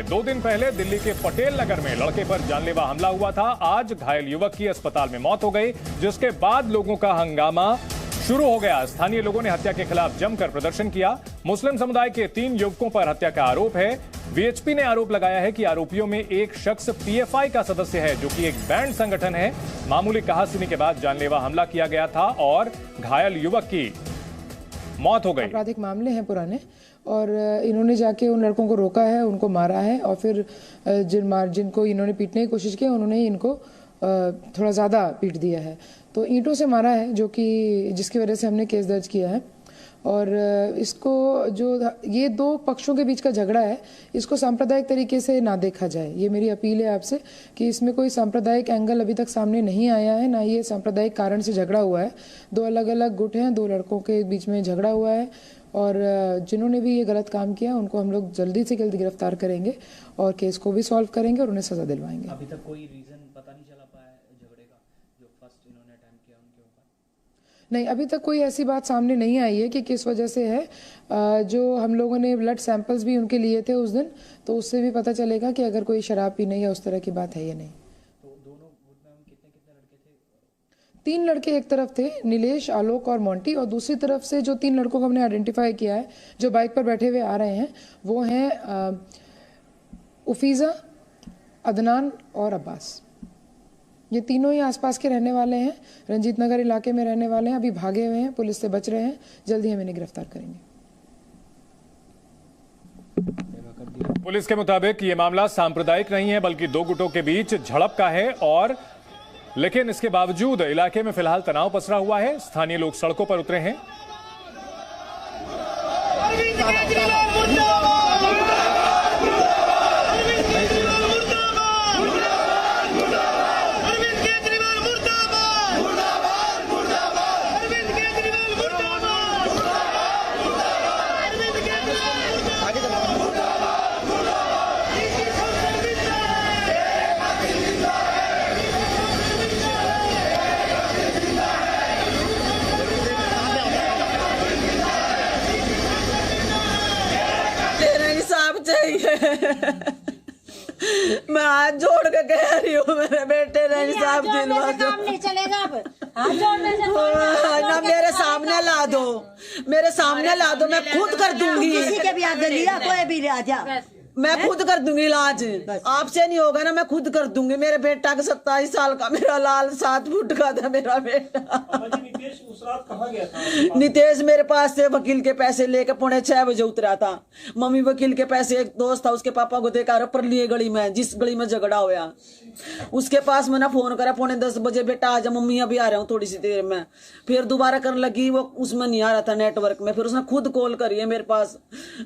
2 दिन पहले दिल्ली के पटेल नगर में लड़के पर जानलेवा हमला हुआ था। आज घायल युवक की अस्पताल में मौत हो गई, जिसके बाद लोगों का हंगामा शुरू हो गया। स्थानीय लोगों ने हत्या के खिलाफ जमकर प्रदर्शन किया। मुस्लिम समुदाय के 3 युवकों पर हत्या का आरोप है। वीएचपी ने आरोप लगाया है कि आरोपियों में एक शख्स पीएफआई का सदस्य है, जो कि एक बैंड संगठन है। मामूली कहासुनी के बाद जानलेवा हमला किया गया था और घायल युवक की मौत हो गई। आपराधिक मामले हैं पुराने, और इन्होंने जाके उन लड़कों को रोका है, उनको मारा है, और फिर जिनको इन्होंने पीटने की कोशिश की उन्होंने इनको थोड़ा ज़्यादा पीट दिया है। तो ईंटों से मारा है, जो कि जिसकी वजह से हमने केस दर्ज किया है। और इसको जो ये 2 पक्षों के बीच का झगड़ा है, इसको सांप्रदायिक तरीके से ना देखा जाए। ये मेरी अपील है आपसे कि इसमें कोई सांप्रदायिक एंगल अभी तक सामने नहीं आया है, ना ये सांप्रदायिक कारण से झगड़ा हुआ है। 2 अलग अलग गुट हैं, 2 लड़कों के बीच में झगड़ा हुआ है, और जिन्होंने भी ये गलत काम किया उनको हम लोग जल्दी से जल्दी गिरफ्तार करेंगे और केस को भी सॉल्व करेंगे और उन्हें सजा दिलवाएंगे। अभी तक कोई रीजन पता नहीं चला पाया झगड़े का, जो फर्स्ट इन्होंने अटेम्प्ट किया उनके ऊपर? नहीं, अभी तक कोई ऐसी बात सामने नहीं आई है कि किस वजह से है। जो हम लोगों ने ब्लड सैंपल्स भी उनके लिए थे उस दिन, तो उससे भी पता चलेगा कि अगर कोई शराब पीने या उस तरह की बात है या नहीं। तो दोनों गुट में कितने लड़के थे? 3 लड़के एक तरफ थे, नीलेश, आलोक और मोंटी, और दूसरी तरफ से जो 3 लड़कों को हमने आइडेंटिफाई किया है जो बाइक पर बैठे हुए आ रहे हैं, वो हैं उफीजा, अदनान और अब्बास। ये तीनों ही आसपास के रहने वाले हैं, रंजीत नगर इलाके में रहने वाले हैं। अभी भागे हुए हैं, पुलिस से बच रहे हैं, जल्दी हम इन्हें गिरफ्तार करेंगे। पुलिस के मुताबिक ये मामला सांप्रदायिक नहीं है, बल्कि 2 गुटों के बीच झड़प का है। और लेकिन इसके बावजूद इलाके में फिलहाल तनाव पसरा हुआ है। स्थानीय लोग सड़कों पर उतरे हैं। मैं हाथ जोड़ के कह रही हूँ, मेरे बेटे ने इंसाफ दिलवा दो। काम नहीं चलेगा अब, हाथ जोड़ने से ना मेरे सामने ला दो, मेरे सामने ला दो, मैं खुद कर दूंगी। किसी के भी आगे लिया, कोई भी राजा, मैं खुद कर दूंगी इलाज। आपसे नहीं होगा ना, मैं खुद कर दूंगी। मेरे बेटा का 27 साल का, मेरा लाल 7 फुट का था मेरा बेटा। नितेश उस रात कहाँ गया था? नितेश मेरे पास से वकील के पैसे लेके 5:45 बजे उतरा था। मम्मी वकील के पैसे, एक दोस्त था उसके पापा को देकर पर लिए गली में, जिस गली में झगड़ा हुआ उसके पास मैंने फोन करा 9:45 बजे, बेटा आजा मम्मी अभी आ रहा हूँ थोड़ी सी देर में। फिर दोबारा करने लगी, वो उसमें नहीं आ रहा था नेटवर्क में। फिर उसने खुद कॉल करी है मेरे पास,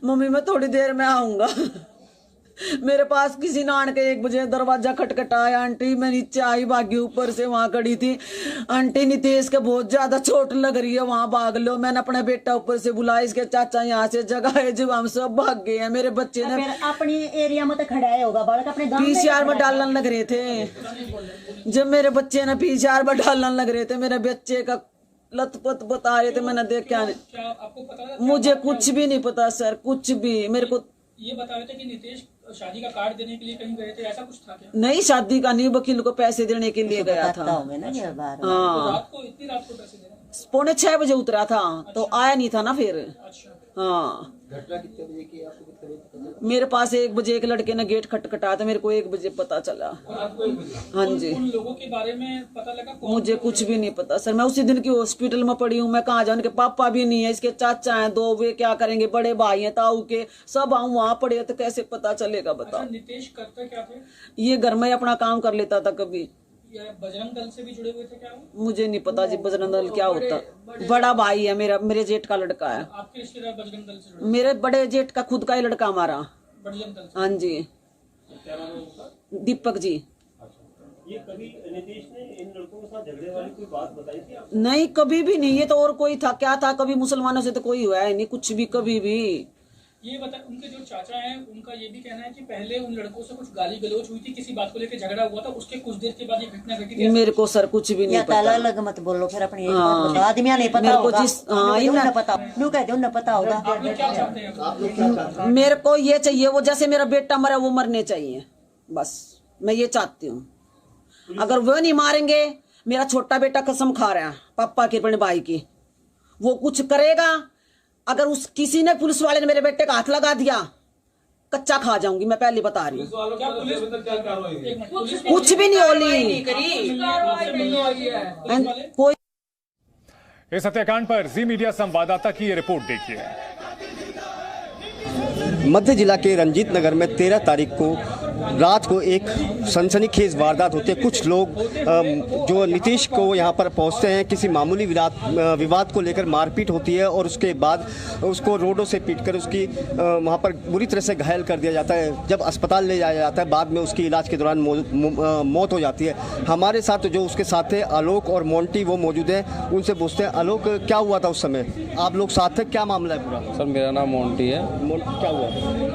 मम्मी मैं थोड़ी देर में आऊंगा। मेरे पास किसी ने आन के 1 बजे दरवाजा खटखटाया। आंटी मैं नीचे आई, भागी ऊपर से, वहां खड़ी थी। आंटी नितेश के बहुत ज्यादा चोट लग रही है, वहां भाग लो। मैंने अपना बेटा ऊपर से बुलाया, इसके चाचा यहाँ से जगह है, जब हम सब भाग गए हैं। मेरे बच्चे ने अपनी एरिया में तो खड़ा है होगा, बालक अपने गांव PCR में डालने लग रहे थे। जब मेरे बच्चे ने PCR में डालने लग रहे थे, मेरे बच्चे का लथपथ बता रहे थे, मैंने देखा नहीं। मुझे कुछ भी नहीं पता सर, कुछ भी। मेरे को ये बता रहे थे कि नितेश शादी का कार्ड देने के लिए कहीं गए थे, ऐसा कुछ था क्या? नहीं, शादी का नहीं, वकील को पैसे देने के लिए गया था। हाँ, रात को इतनी रात को पैसे देना? 5:45 बजे उतरा था, तो आया नहीं था ना फिर। अच्छा, हाँ, घटना कितने बजे की आपको कितने बजे पता चला? मेरे पास 1 बजे एक लड़के ने गेट खटखटाया था, मेरे को 1 बजे पता चला। हाँ जी। उन लोगों के बारे में पता लगा? मुझे कुछ भी नहीं पता सर, मैं उसी दिन की हॉस्पिटल में पड़ी हूँ। मैं कहाँ जाऊँ, उनके पापा भी नहीं है, इसके चाचा हैं 2, वे क्या करेंगे, बड़े भाई हैं ताऊ के, सब आऊँ वहाँ पड़े, तो कैसे पता चलेगा बताओ। अच्छा, नितेश करता क्या थे? ये घर में अपना काम कर लेता था। कभी या बजरंग दल से भी जुड़े हुए थे क्या वो? मुझे नहीं पता जी बजरंग दल क्या होता। बड़ा भाई है मेरा, मेरे जेठ का लड़का है। आपके रिश्तेदार बजरंग दल से जुड़े? मेरे बड़े जेठ का खुद का ही लड़का हमारा। बजरंग दल से? हाँ जी। क्या नाम है उनका? दीपक जी। ये कभी नितेश ने इन लड़कों के साथ झगड़े वाली कोई बात बताई थी आपको? नहीं, कभी भी नहीं। ये तो और कोई था क्या था, कभी मुसलमानों से तो कोई हुआ है नहीं कुछ भी, कभी भी। ये बता, उनके जो चाचा हैं उनका ये भी कहना है कि पहले उन लड़कों से कुछ गाली गलौज हुई थी, किसी बात को लेकर झगड़ा हुआ था, उसके कुछ देर के बाद ये घटना घटी थी। मेरे को सर कुछ भी नहीं या पता। ताला लग मत बोलो फिर अपनी आदमियां नहीं पता होगा। इन्हें पता नू कहते उन्हें पता होगा। आप लोग क्या चाहते हैं? मेरे को ये चाहिए, वो जैसे मेरा बेटा मरा वो मरने चाहिए, बस मैं ये चाहती हूँ। अगर वो नहीं मारेंगे, मेरा छोटा बेटा कसम खा रहा है पापा की अपने भाई की, वो कुछ करेगा। अगर उस किसी ने पुलिस वाले ने मेरे बेटे का हाथ लगा दिया, कच्चा खा जाऊंगी, मैं पहले बता रही हूँ। कुछ भी नहीं होली कोई। इस हत्याकांड पर जी मीडिया संवाददाता की ये रिपोर्ट देखिए। मध्य जिला के रंजीत नगर में 13 तारीख को रात को एक सनसनीखेज वारदात होती है। कुछ लोग जो नीतीश को यहाँ पर पहुँचते हैं, किसी मामूली विवाद को लेकर मारपीट होती है और उसके बाद उसको रोडों से पीटकर उसकी वहाँ पर बुरी तरह से घायल कर दिया जाता है। जब अस्पताल ले जाया जाता है, बाद में उसकी इलाज के दौरान मौत हो जाती है। हमारे साथ जो उसके साथ थे आलोक और मोंटी, वो मौजूद हैं, उनसे पूछते हैं। आलोक, क्या हुआ था उस समय? आप लोग साथ थे, क्या मामला है पूरा? सर मेरा नाम मोंटी है। क्या हुआ?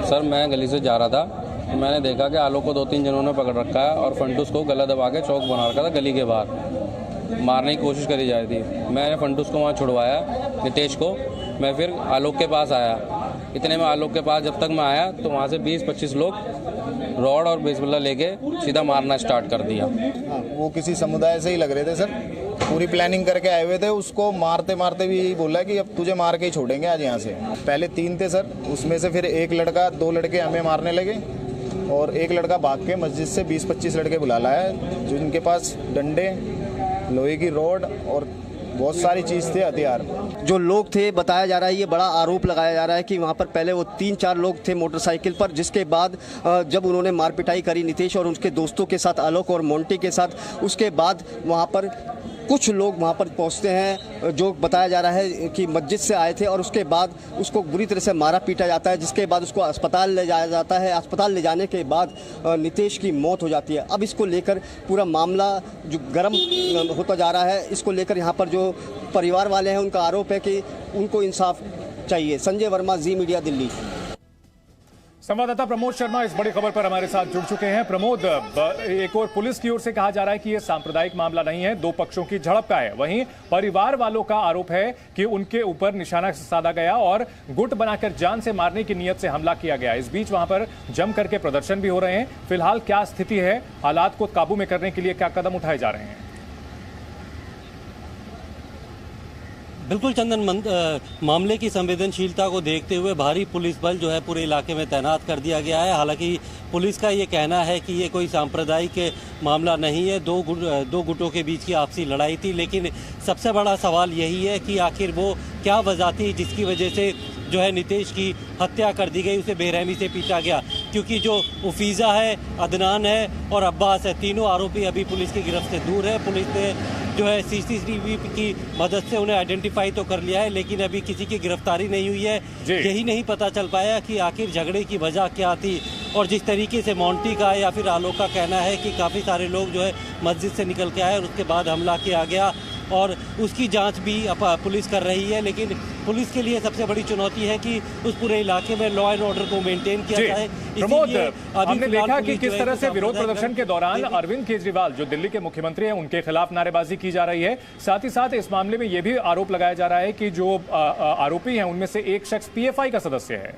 सर मैं गली से जा रहा था, मैंने देखा कि आलोक को 2-3 जनों ने पकड़ रखा है और फंटूस को गला दबा के चौक बना रखा था गली के बाहर, मारने की कोशिश करी जा रही थी। मैंने फंटूस को वहाँ छुड़वाया, नितेश को। मैं फिर आलोक के पास आया। इतने में आलोक के पास जब तक मैं आया तो वहाँ से 20-25 लोग रॉड और बेसबल्ला लेके सीधा मारना स्टार्ट कर दिया। वो किसी समुदाय से ही लग रहे थे सर, पूरी प्लानिंग करके आए हुए थे। उसको मारते मारते भी यही बोला कि अब तुझे मार के ही छोड़ेंगे आज यहाँ से। पहले 3 थे सर, उसमें से फिर एक लड़का, 2 लड़के हमें मारने लगे और एक लड़का भाग के मस्जिद से 20-25 लड़के बुला लाया, जिनके पास डंडे, लोहे की रॉड और बहुत सारी चीज़ थे, हथियार। जो लोग थे, बताया जा रहा है, ये बड़ा आरोप लगाया जा रहा है कि वहाँ पर पहले वो 3-4 लोग थे मोटरसाइकिल पर, जिसके बाद जब उन्होंने मारपिटाई करी नितेश और उसके दोस्तों के साथ, आलोक और मोंटी के साथ, उसके बाद वहाँ पर कुछ लोग वहाँ पर पहुँचते हैं, जो बताया जा रहा है कि मस्जिद से आए थे, और उसके बाद उसको बुरी तरह से मारा पीटा जाता है, जिसके बाद उसको अस्पताल ले जाया जाता है। अस्पताल ले जाने के बाद नितेश की मौत हो जाती है। अब इसको लेकर पूरा मामला जो गर्म होता जा रहा है, इसको लेकर यहाँ पर जो परिवार वाले हैं उनका आरोप है कि उनको इंसाफ चाहिए। संजय वर्मा, जी मीडिया, दिल्ली। संवाददाता प्रमोद शर्मा इस बड़ी खबर पर हमारे साथ जुड़ चुके हैं। प्रमोद, एक और पुलिस की ओर से कहा जा रहा है कि यह सांप्रदायिक मामला नहीं है, 2 पक्षों की झड़प का है। वहीं परिवार वालों का आरोप है कि उनके ऊपर निशाना साधा गया और गुट बनाकर जान से मारने की नीयत से हमला किया गया। इस बीच वहां पर जम करके प्रदर्शन भी हो रहे हैं। फिलहाल क्या स्थिति है? हालात को काबू में करने के लिए क्या कदम उठाए जा रहे हैं? बिल्कुल चंदन, मामले की संवेदनशीलता को देखते हुए भारी पुलिस बल जो है पूरे इलाके में तैनात कर दिया गया है। हालांकि पुलिस का ये कहना है कि ये कोई सांप्रदायिक मामला नहीं है, दो गुटों के बीच की आपसी लड़ाई थी। लेकिन सबसे बड़ा सवाल यही है कि आखिर वो क्या वजह थी जिसकी वजह से जो है नितेश की हत्या कर दी गई, उसे बेरहमी से पीटा गया। क्योंकि जो उफीज़ा है, अदनान है और अब्बास है, तीनों आरोपी अभी पुलिस की गिरफ्त से दूर है। पुलिस ने जो है CCTV की मदद से उन्हें आइडेंटिफाई तो कर लिया है, लेकिन अभी किसी की गिरफ्तारी नहीं हुई है। यही नहीं पता चल पाया कि आखिर झगड़े की वजह क्या थी। और जिस तरीके से मोंटी का या फिर आलोक का कहना है कि काफ़ी सारे लोग जो है मस्जिद से निकल के आए और उसके बाद हमला किया गया, और उसकी जांच भी पुलिस कर रही है। लेकिन पुलिस के लिए सबसे बड़ी चुनौती है कि उस पूरे इलाके में लॉ एंड ऑर्डर को मेंटेन किया जाए। प्रमोद, हमने देखा कि किस तरह से विरोध प्रदर्शन के दौरान अरविंद केजरीवाल, जो दिल्ली के मुख्यमंत्री हैं, उनके खिलाफ नारेबाजी की जा रही है। साथ ही साथ इस मामले में यह भी आरोप लगाया जा रहा है कि जो आरोपी हैं उनमें से एक शख्स PFI का सदस्य है।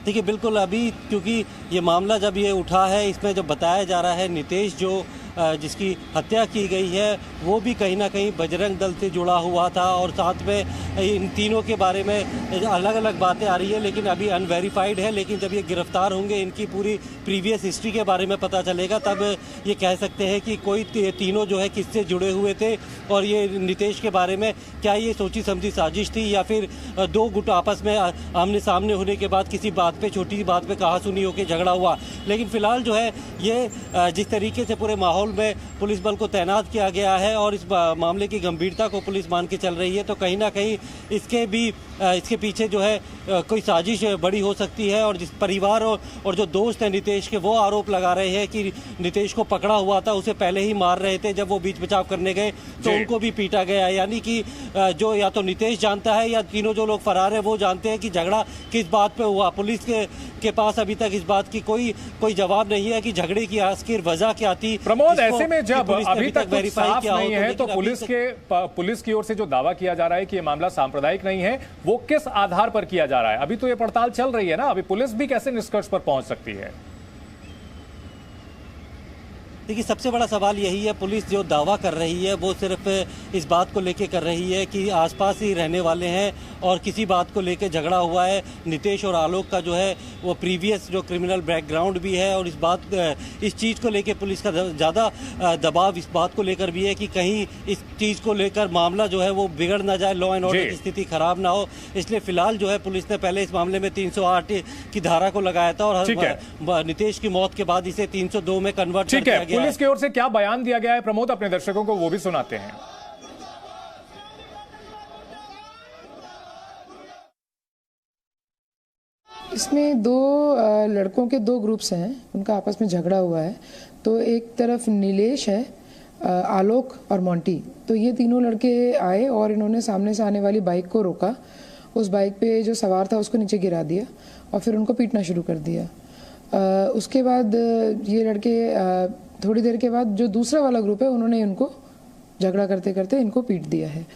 देखिए, बिल्कुल अभी क्योंकि ये मामला जब ये उठा है, इसमें जो बताया जा रहा है नितेश जो जिसकी हत्या की गई है वो भी कहीं ना कहीं बजरंग दल से जुड़ा हुआ था। और साथ में इन तीनों के बारे में अलग अलग बातें आ रही है, लेकिन अभी अनवेरीफाइड है। लेकिन जब ये गिरफ्तार होंगे, इनकी पूरी प्रीवियस हिस्ट्री के बारे में पता चलेगा, तब ये कह सकते हैं कि कोई तीनों जो है किससे जुड़े हुए थे। और ये नितेश के बारे में क्या ये सोची समझी साजिश थी या फिर 2 गुट आपस में आमने सामने होने के बाद किसी बात पे, छोटी सी बात पे कहा सुनी होकर झगड़ा हुआ। लेकिन फिलहाल जो है ये जिस तरीके से पूरे माहौल में पुलिस बल को तैनात किया गया है और इस मामले की गंभीरता को पुलिस मान के चल रही है, तो कहीं ना कहीं इसके पीछे जो है कोई साजिश बड़ी हो सकती है। और जिस परिवार और जो दोस्त हैं नितेश के, वो आरोप लगा रहे हैं कि नितेश को पकड़ा हुआ था, उसे पहले ही मार रहे थे। जब वो बीच बचाव करने गए तो उनको भी पीटा गया। यानी कि जो या तो नितेश जानता है या तीनों जो लोग फरार है वो जानते हैं कि झगड़ा किस बात पे हुआ। पुलिस के पास अभी तक इस बात की कोई जवाब नहीं है कि झगड़े की आखिर वजह क्या थी। प्रमोद, ऐसे में जब अभी तक कुछ साफ नहीं है तो पुलिस की ओर से जो दावा किया जा रहा है कि ये मामला सांप्रदायिक नहीं है, वो किस आधार पर किया जा रहा है? अभी तो ये पड़ताल चल रही है ना, अभी पुलिस भी कैसे निष्कर्ष पर पहुंच सकती है? देखिए, सबसे बड़ा सवाल यही है, पुलिस जो दावा कर रही है वो सिर्फ इस बात को लेके कर रही है कि आसपास ही रहने वाले हैं और किसी बात को लेके झगड़ा हुआ है। नितेश और आलोक का जो है वो प्रीवियस जो क्रिमिनल बैकग्राउंड भी है और इस चीज़ को लेके पुलिस का ज़्यादा दबाव इस बात को लेकर भी है कि कहीं इस चीज़ को लेकर मामला जो है वो बिगड़ ना जाए, लॉ एंड ऑर्डर की स्थिति खराब ना हो। इसलिए फिलहाल जो है पुलिस ने पहले इस मामले में 308 की धारा को लगाया था और नितेश की मौत के बाद इसे 302 में कन्वर्ट कर दिया गया। पुलिस की ओर से क्या बयान दिया गया है प्रमोद, अपने दर्शकों को वो भी सुनाते हैं। इसमें दो लड़कों के दो ग्रुप्स हैं, उनका आपस में झगड़ा हुआ है। तो एक तरफ नीलेश है, आलोक और मोंटी। तो ये तीनों लड़के आए और इन्होंने सामने से आने वाली बाइक को रोका। उस बाइक पे जो सवार था उसको नीचे गिरा दिया और फिर उनको पीटना शुरू कर दिया। उसके बाद ये लड़के थोड़ी देर के बाद जो दूसरा वाला ग्रुप है उन्होंने इनको झगड़ा करते करते इनको पीट दिया है।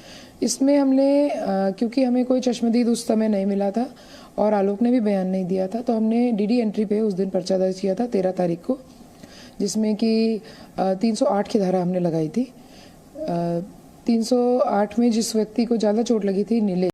इसमें हमने क्योंकि हमें कोई चश्मदीद उस समय नहीं मिला था और आलोक ने भी बयान नहीं दिया था, तो हमने डीडी एंट्री पे उस दिन पर्चा दर्ज किया था 13 तारीख को, जिसमें कि 308 की धारा हमने लगाई थी। 308 में जिस व्यक्ति को ज़्यादा चोट लगी थी, नीले